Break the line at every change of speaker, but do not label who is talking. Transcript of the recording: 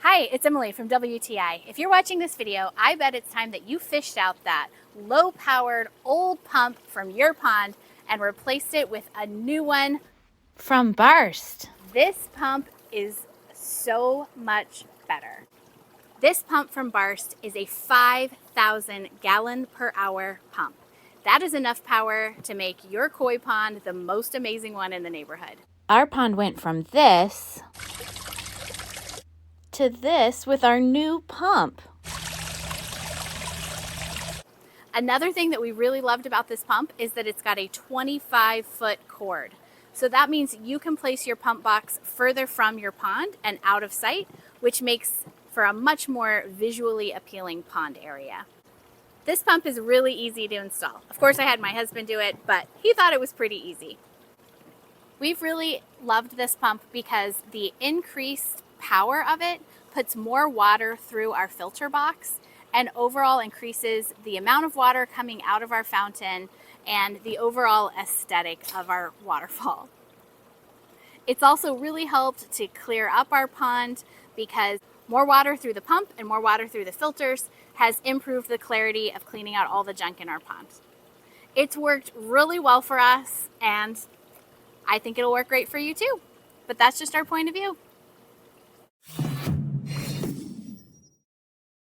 Hi, it's Emily from WTI. If you're watching this video, I bet it's time that you fished out that low-powered old pump from your pond and replaced it with a new one
from BARST.
This pump is so much better. This pump from BARST is a 5,000 gallon per hour pump. That is enough power to make your koi pond the most amazing one in the neighborhood.
Our pond went from this to this with our new pump.
Another thing that we really loved about this pump is that it's got a 25-foot cord. So that means you can place your pump box further from your pond and out of sight, which makes for a much more visually appealing pond area. This pump is really easy to install. Of course, I had my husband do it, but he thought it was pretty easy. We've really loved this pump because the increased power of it puts more water through our filter box and overall increases the amount of water coming out of our fountain and the overall aesthetic of our waterfall. It's also really helped to clear up our pond because more water through the pump and more water through the filters has improved the clarity of cleaning out all the junk in our pond. It's worked really well for us, and I think it'll work great for you too. But that's just our point of view.